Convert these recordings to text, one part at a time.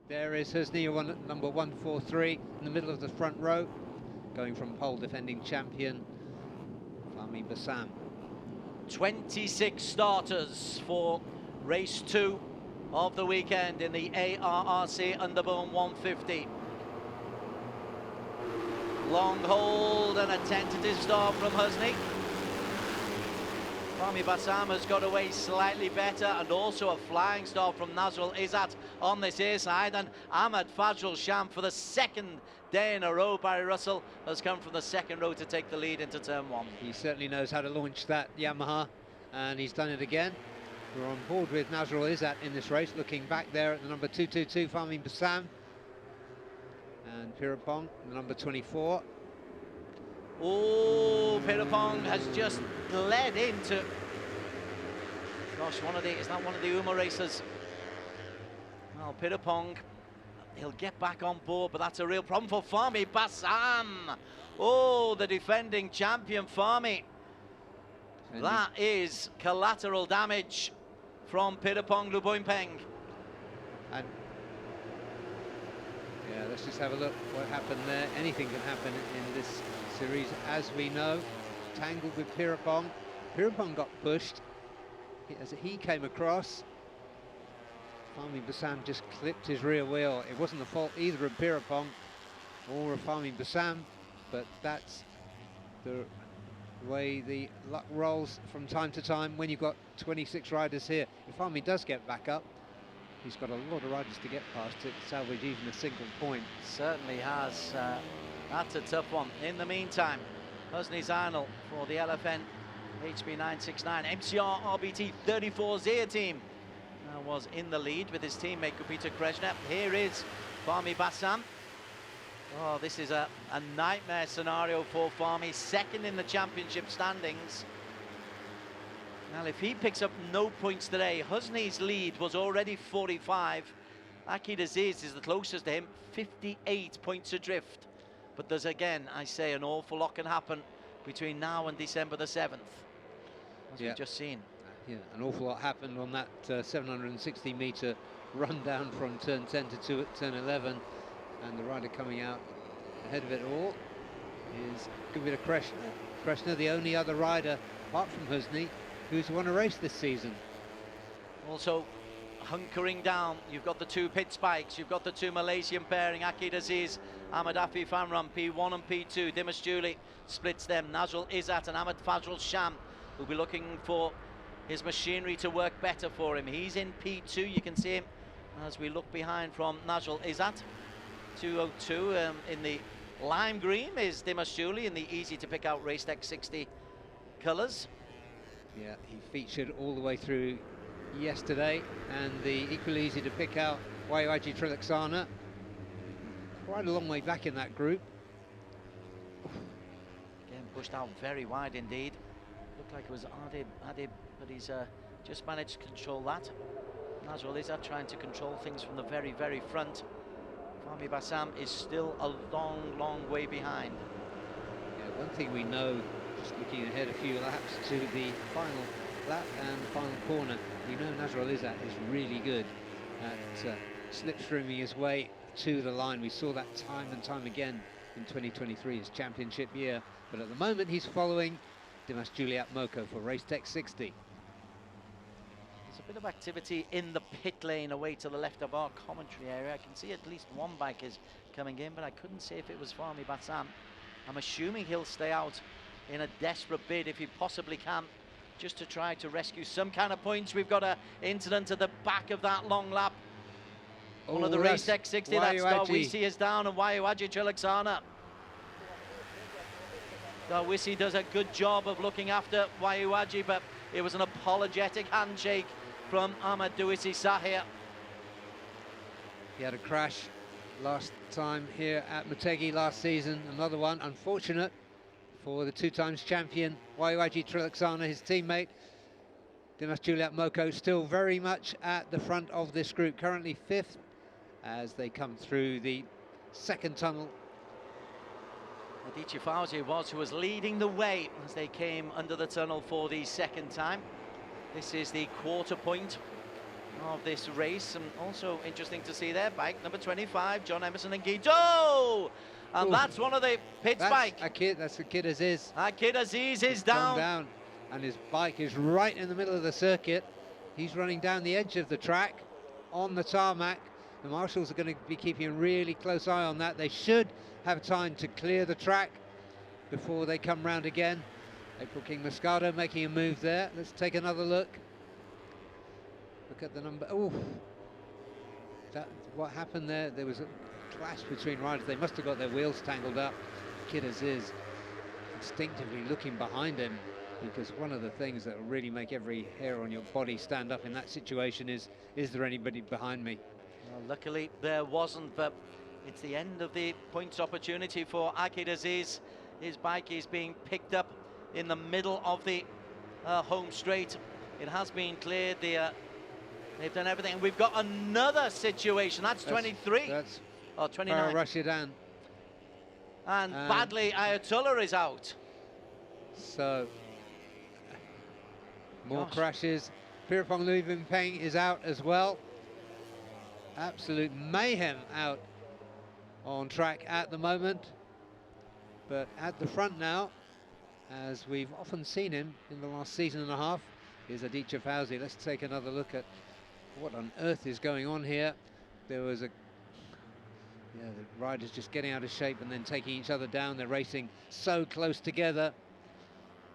There is Husni, number 143, in the middle of the front row, going from pole defending champion Fahmi Basam. 26 starters for race 2 of the weekend in the ARRC Underbone 150. Long hold and a tentative start from Husni. Fahmi Basam has got away slightly better, and also a flying start from Nazrul Izzat on this air side, and Ahmed Fajrul Sham for the second day in a row. Barry Russell has come from the second row to take the lead into turn 1. He certainly knows how to launch that Yamaha, and he's done it again. We're on board with Nazrul Izzat in this race, looking back there at the number 222, Fahmi Basam, and Pirapong, the number 24. Oh, Pirapong has just led into, gosh, is that one of the Uma racers? Well, Pirapong, he'll get back on board, but that's a real problem for Fahmi Basam. Oh, the defending champion Fahmi. That is collateral damage from Pirapong Luboinpeng. And yeah, let's just have a look what happened there. Anything can happen in this series, as we know. Tangled with Pirapong. Pirapong got pushed as he came across. Fahmi Basam just clipped his rear wheel. It wasn't the fault either of Pirapong or of Fahmi Basam, but that's the way the luck rolls from time to time when you've got 26 riders here. If Fahmi does get back up, he's got a lot of riders to get past to salvage even a single point. Certainly has. That's a tough one. In the meantime, Husni Zainal for the LFN HB969 MCR RBT 34 Zia team was in the lead with his teammate Kupita Kreshnev. Here is Fahmi Basam. Oh, this is a nightmare scenario for Fahmi, second in the championship standings. Well, if he picks up no points today, Husni's lead was already 45. Akid Aziz is the closest to him, 58 points adrift. But there's, again, I say, an awful lot can happen between now and December the 7th, as we've just seen. Yeah, an awful lot happened on that 760-metre run down from turn 10 to turn 11. And the rider coming out ahead of it all is Kupita Kreshnev, the only other rider, apart from Husni, who's won a race this season. Also, hunkering down, you've got the two pit spikes, you've got the two Malaysian pairing, Akid Aziz, Ahmed Afif Amram, P1 and P2. Dimas Julie splits them. Nazrul Izzat and Ahmed Fajrul Sham will be looking for his machinery to work better for him. He's in P2, you can see him as we look behind from Nazrul Izzat. 202 in the lime green is Dimas Julie in the easy to pick out Race Tech 60 colours. Yeah, he featured all the way through yesterday, and the equally easy to pick out Wayuaji Trilaksana, quite a long way back in that group. Again, pushed out very wide indeed. Looked like it was Adib, but he's just managed to control that. Nazrul Izzat trying to control things from the very, very front. Fahmi Basam is still a long way behind. Yeah, one thing we know, just looking ahead a few laps to the final lap and the final corner, we know Nazrul Izzat is really good at slipstreaming his way to the line. We saw that time and time again in 2023, his championship year. But at the moment, he's following Dimas Juliet Moko for Race Tech 60. There's a bit of activity in the pit lane away to the left of our commentary area. I can see at least one bike is coming in, but I couldn't see if it was Fahmi Basam. I'm assuming he'll stay out in a desperate bid if he possibly can, just to try to rescue some kind of points. We've got an incident at the back of that long lap. One of the Race Tech 60, that's Darwisi is down, and Wayuaji Trilaksana. Darwisi does a good job of looking after Wayuaji, but it was an apologetic handshake from Ahmed Dawisi Sahir. He had a crash last time here at Motegi last season. Another one, unfortunate for the two-times champion Wayuaji Trilaksana, his teammate. Dimas Juliet Moko still very much at the front of this group, currently 5th as they come through the second tunnel. Adichie Fauzi was who was leading the way as they came under the tunnel for the second time. This is the quarter point of this race, and also interesting to see their bike, number 25, John Emerson and Guido, and that's one of the pit's bike. That's a Kid Aziz. Kid Aziz is gone down, and his bike is right in the middle of the circuit. He's running down the edge of the track on the tarmac. The marshals are going to be keeping a really close eye on that. They should have time to clear the track before they come round again. April King Moscato making a move there. Let's take another look. Look at the number. Oh, what happened there? There was a clash between riders. They must have got their wheels tangled up. Kid Aziz instinctively looking behind him, because one of the things that will really make every hair on your body stand up in that situation is there anybody behind me? Well, luckily there wasn't, but it's the end of the points opportunity for Akid Aziz. His bike is being picked up in the middle of the home straight. It has been cleared. They've done everything. We've got another situation. That's 23. That's 29. Rashidan. And badly, Ayatollah is out. So, more crashes. Pirapong Luivimpeng is out as well. Absolute mayhem out on track at the moment. But at the front now, as we've often seen him in the last season and a half, is Aditya Fauzi. Let's take another look at what on earth is going on here. There was the riders just getting out of shape and then taking each other down. They're racing so close together.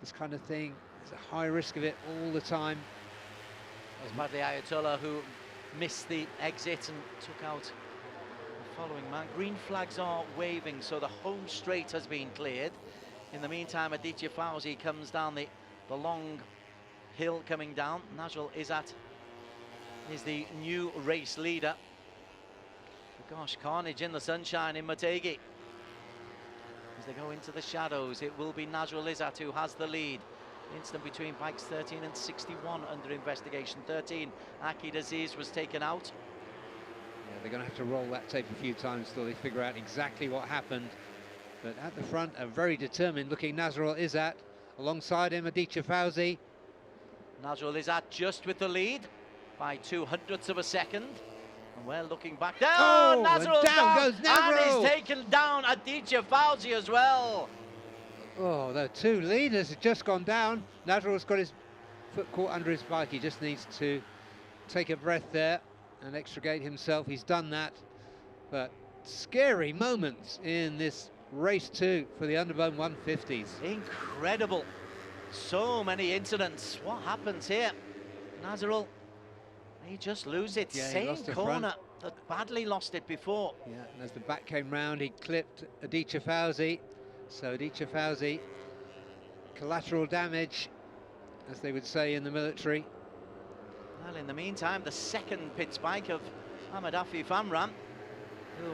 This kind of thing, there's a high risk of it all the time. It was badly Ayatollah who missed the exit and took out the following man. Green flags are waving, so the home straight has been cleared. In the meantime, Aditya Fauzi comes down the long hill coming down. Najrul Izzat is the new race leader. Gosh, carnage in the sunshine in Motegi. As they go into the shadows, it will be Najrul Izzat who has the lead. Incident between bikes 13 and 61 under investigation. 13, Akid Aziz was taken out. Yeah, they're going to have to roll that tape a few times till they figure out exactly what happened. But at the front, a very determined looking Najrul Izzat. Alongside him, Aditya Fauzi. Najrul Izzat just with the lead by 2/100ths of a second. And we're looking back down. Oh, Najrul down goes Najrul. And he's taken down Aditya Fauzi as well. Oh, the two leaders have just gone down. Najrul's got his foot caught under his bike. He just needs to take a breath there and extricate himself. He's done that. But scary moments in this race 2 for the Underbone 150s. Incredible. So many incidents. What happens here? Najrul, he just loses it. Yeah, Same corner that badly lost it before. Yeah, and as the back came round, he clipped Aditya Fauzi. So Aditya Fauzi, collateral damage, as they would say in the military. Well, in the meantime, the second pit spike of Ahmed Afif Amran, who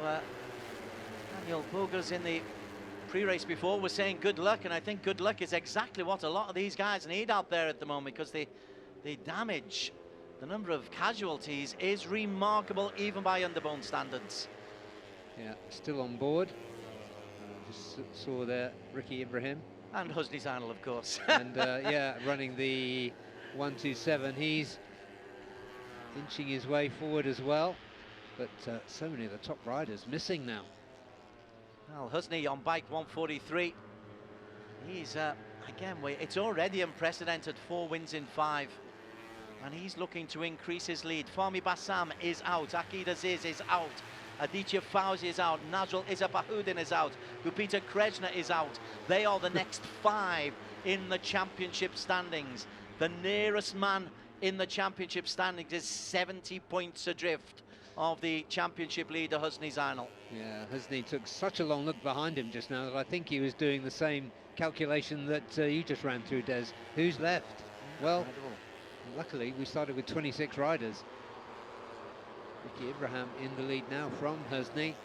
Daniel Bogas in the pre-race before was saying good luck, and I think good luck is exactly what a lot of these guys need out there at the moment, because the damage, the number of casualties is remarkable even by Underbone standards. Yeah, still on board. Just saw there Ricky Ibrahim. And Husni Zainal, of course. And yeah, running the 127. He's inching his way forward as well. But so many of the top riders missing now. Well, Husni on bike 143. He's, again, it's already unprecedented, 4 wins in 5. And he's looking to increase his lead. Fahmi Basam is out. Akid Aziz is out. Aditya Fauzi is out. Najrul Izzat Bahudin is out. Gupita Kreshna is out. They are the next 5 in the championship standings. The nearest man in the championship standings is 70 points adrift of the championship leader, Husni Zainal. Yeah, Husni took such a long look behind him just now that I think he was doing the same calculation that you just ran through, Des. Who's left? Well, luckily we started with 26 riders. Ricky Ibrahim in the lead now from Husni.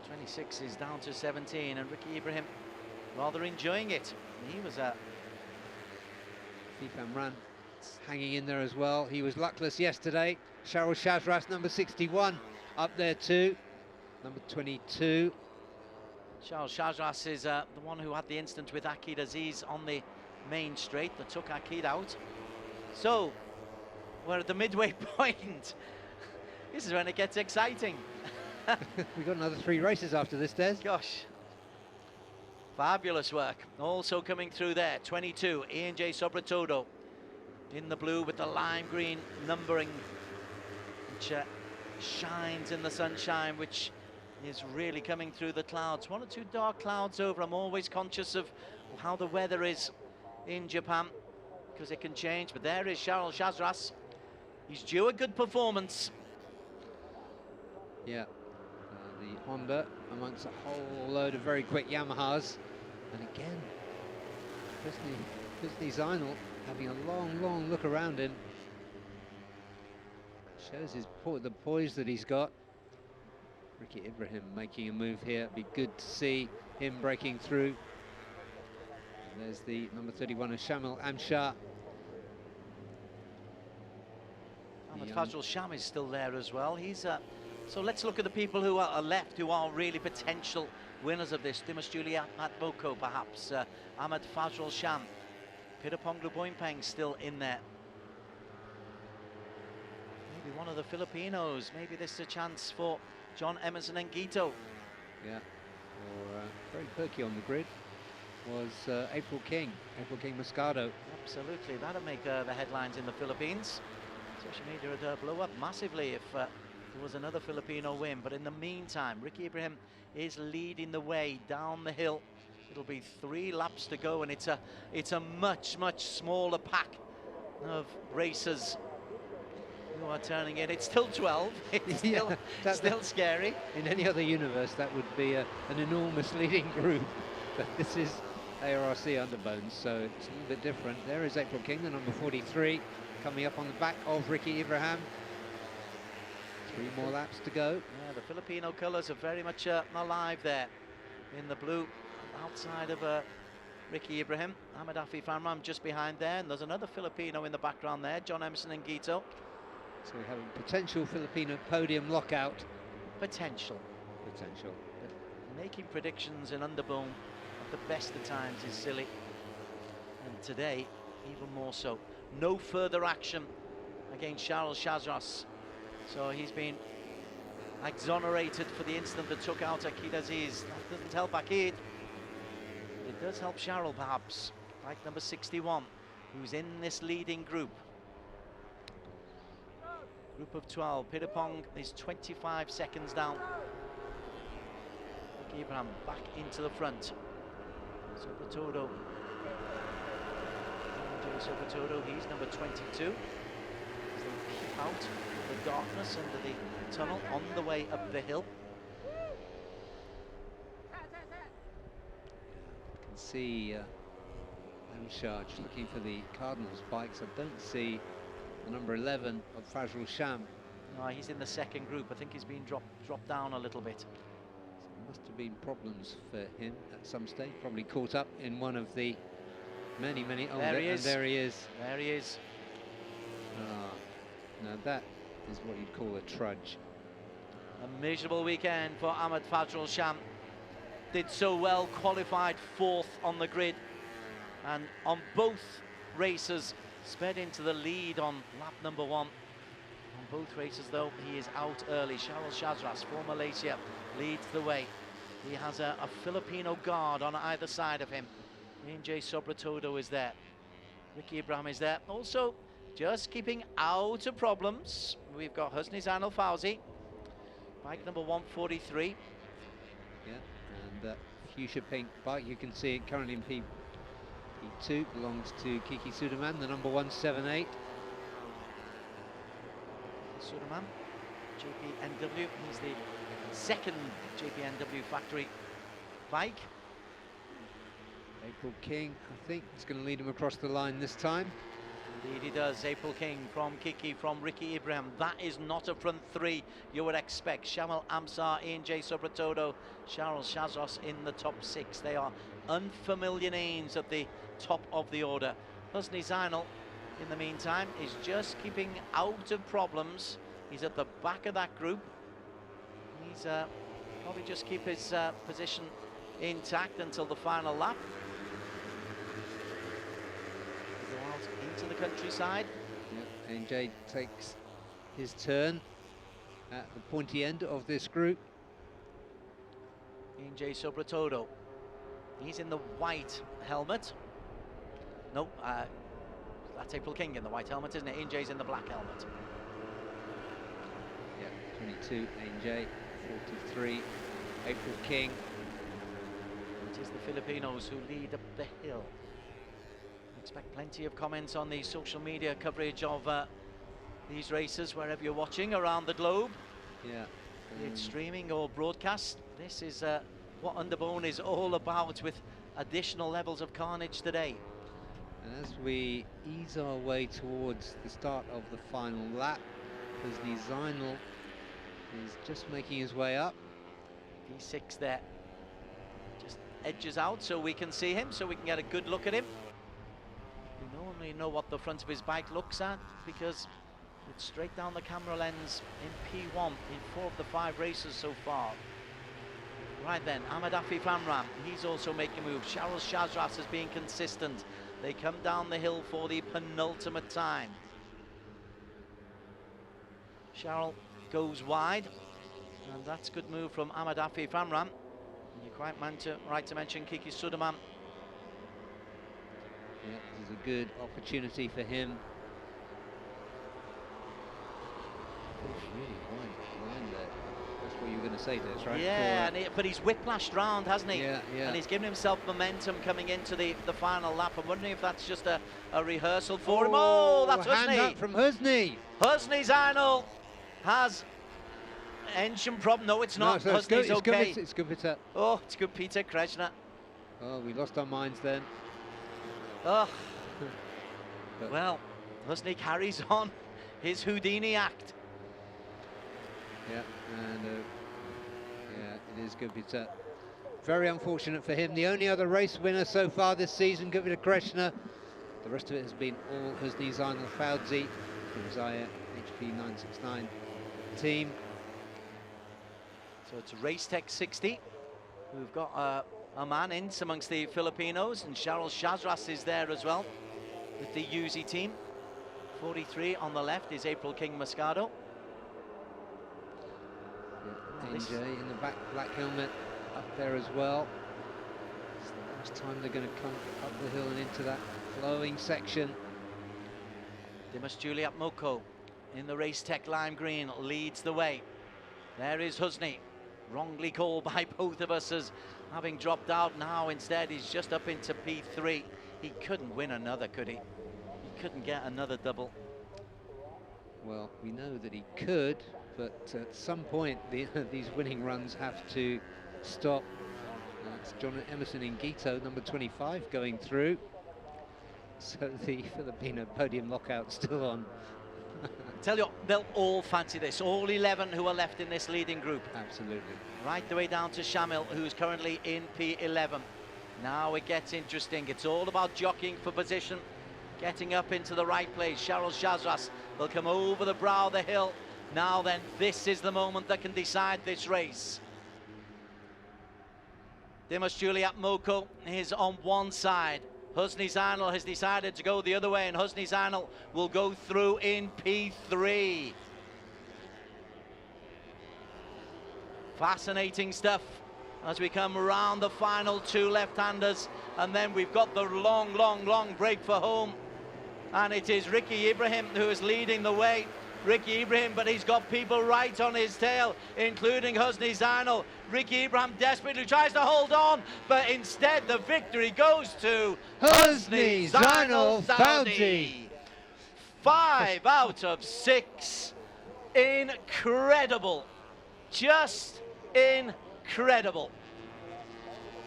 26 is down to 17, and Ricky Ibrahim rather enjoying it. He was Fifam Ran hanging in there as well. He was luckless yesterday. Shahrul Shazras, number 61, up there too. Number 22. Shahrul Shazras is the one who had the incident with Akid Aziz on the main straight that took Akid out. So, we're at the midway point. This is when it gets exciting. We've got another 3 races after this, Des. Gosh. Fabulous work. Also coming through there, 22, Ian J. Sobratodo in the blue with the lime green numbering, which shines in the sunshine, which is really coming through the clouds. 1 or 2 dark clouds over. I'm always conscious of how the weather is in Japan, because it can change. But there is Charles Chazras. He's due a good performance. Yeah, the Honda amongst a whole load of very quick Yamahas. And again, Husni Zainal having a long look around him. Shows the poise that he's got. Ricky Ibrahim making a move here. Be good to see him breaking through. And there's the number 31 of Shamil Amshar. Ahmed Fazl Sham is still there as well. He's so let's look at the people who are left, who are really potential winners of this. Dimas Julia Matboko, perhaps. Ahmed Fazl Sham. Piraponglu Boimpeng still in there. Maybe one of the Filipinos. Maybe this is a chance for John Emerson Ngito. Yeah, or very perky on the grid was April King Moscado. Absolutely, that'll make the headlines in the Philippines. Social media would blow up massively if there was another Filipino win. But in the meantime, Ricky Ibrahim is leading the way down the hill. It'll be 3 laps to go, and it's a much smaller pack of racers who are turning in. It's still 12. It's still scary. In any other universe, that would be an enormous leading group. But this is ARRC Underbones, so it's a little bit different. There is April King, the number 43, coming up on the back of Ricky Ibrahim. 3 more laps to go. Yeah, the Filipino colours are very much alive there in the blue outside of Ricky Ibrahim. Ahmed Afif Amram just behind there, and there's another Filipino in the background there, John Emerson Ngito. So we have a potential Filipino podium lockout. Potential. But making predictions in Underbone at the best of times is silly. And today, even more so. No further action against Charles Chazras. So he's been exonerated for the incident that took out Akid Aziz. That doesn't help Akid. It does help Charles, perhaps. Bike number 61, who's in this leading group. Group of 12. Pirapong is 25 seconds down. Ricky Ibrahim back into the front. Sobratodo. Sobratodo, he's number 22. As they peep out of the darkness under the tunnel on the way up the hill. You can see Amshar just looking for the Cardinals bikes. I don't see the number 11 of Fazl Sham. No, he's in the second group. I think he's been dropped down a little bit. So must have been problems for him at some stage. Probably caught up in one of the many. Oh, there he is. There he is. There he is. Now that is what you'd call a trudge. A miserable weekend for Ahmed Fazl Sham. Did so well, qualified 4th on the grid, and on both races sped into the lead on lap number 1. On both races, though, he is out early. Charles Chazras for Malaysia leads the way. He has a Filipino guard on either side of him. Ian J. Sobratodo is there. Ricky Ibrahim is there. Also, just keeping out of problems, we've got Husni Zainal Fauzi, bike number 143. Yeah, and fuchsia pink bike, you can see it currently in P2, belongs to Kiki Sudirman, the number 178. Sudirman, JPNW, he's the second JPNW factory bike. April King, I think, is going to lead him across the line this time. Indeed he does. April King from Kiki, from Ricky Ibrahim. That is not a front 3 you would expect. Shamal Amsar, Ian J. Sobratodo, Charles Chazras in the top 6. They are unfamiliar names at the top of the order. Husni Zainal, in the meantime, is just keeping out of problems. He's at the back of that group. He's probably just keep his position intact until the final lap. Go out into the countryside. Yeah, NJ takes his turn at the pointy end of this group. NJ Sobratodo. He's in the white helmet. No, that's April King in the white helmet, isn't it? NJ's in the black helmet. Yeah, 22 NJ, 43 April King. It is the Filipinos who lead up the hill. Expect plenty of comments on the social media coverage of these races wherever you're watching around the globe. Yeah. It's streaming or broadcast. This is what Underbone is all about, with additional levels of carnage today. And as we ease our way towards the start of the final lap, Husni Zainal is just making his way up. D6 there. Just edges out so we can see him, so we can get a good look at him. We normally know what the front of his bike looks at because it's straight down the camera lens in P1 in 4 of the 5 races so far. Right then, Amadafi Famram, he's also making moves. Charles Shazras is being consistent. They come down the hill for the penultimate time. Charles goes wide, and that's a good move from Amadafi Famram. You're quite right to mention Kiki Sudaman. Yeah, this is a good opportunity for him. Really wide line there. That's what you were going to say to us, right? Yeah, but he's whiplashed round, hasn't he? Yeah, yeah. And he's given himself momentum coming into the final lap. I'm wondering if that's just a rehearsal for him. Oh, that's hand Husni. up from Husni. Husni Zainal has engine problem. No, it's not. No, so Husni's okay. It's good, Peter. Oh, it's good, Peter Kreshna. Oh, we lost our minds then. Oh, well, Husni carries on his Houdini act. Yeah, and yeah, it is good, Peter. Very unfortunate for him. The only other race winner so far this season, Gupita Krishna. The rest of it has been all Husni Zainal Fauzi, the Zaya HP 969 team. So it's Race Tech 60. We've got a man in amongst the Filipinos, and Charles Shazras is there as well with the UZ team. 43 on the left is April King Moscato. Yeah, NJ in the black helmet up there as well. It's the last time they're going to come up the hill and into that flowing section. Dimas Juliet Moko in the Race Tech lime green leads the way. There is Husni, wrongly called by both of us as having dropped out. Now instead he's just up into P3. He couldn't win another, could he? He couldn't get another double. Well, we know that he could, but at some point these winning runs have to stop. It's John Emerson in Guito, number 25, going through. So the Filipino podium lockout still on. Tell you what, they'll all fancy this. All 11 who are left in this leading group. Absolutely. Right the way down to Shamil, who's currently in P11. Now it gets interesting. It's all about jockeying for position, getting up into the right place. Charles Shazras will come over the brow of the hill. Now then, this is the moment that can decide this race. Dimas Juliet Moko is on one side. Husni Zainal has decided to go the other way, and Husni Zainal will go through in P3. Fascinating stuff as we come around the final 2 left-handers, and then we've got the long break for home, and it is Ricky Ibrahim who is leading the way. Ricky Ibrahim, but he's got people right on his tail, including Husni Zainal. Ricky Ibrahim desperately tries to hold on, but instead the victory goes to Husni Zainal Fauzi. 5 out of 6. Incredible. Just incredible.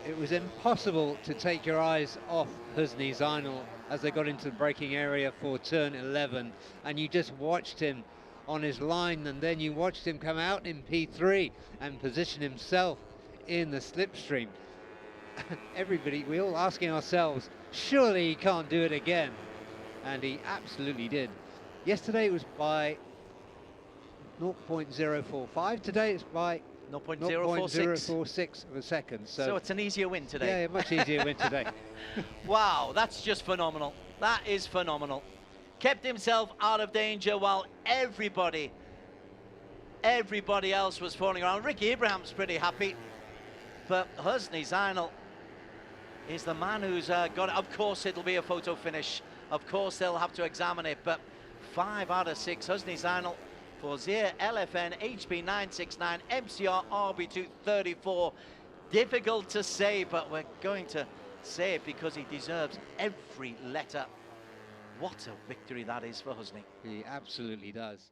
It was impossible to take your eyes off Husni Zainal as they got into the braking area for turn 11, and you just watched him on his line, and then you watched him come out in P3 and position himself in the slipstream. Everybody, we're all asking ourselves, surely he can't do it again, and he absolutely did. Yesterday it was by 0.045, today it's by 0.046 of a second. So it's an easier win today. Yeah, a much easier win today. Wow, that's just phenomenal. That is phenomenal. kept himself out of danger while everybody else was falling around. Ricky Abraham's pretty happy, but Husni Zainal is the man who's got it. Of course, it'll be a photo finish. Of course, they'll have to examine it, but 5 out of 6, Husni Zainal for Zir LFN HB969 MCR RB234. Difficult to say, but we're going to say it because he deserves every letter. What a victory that is for Husni. He absolutely does.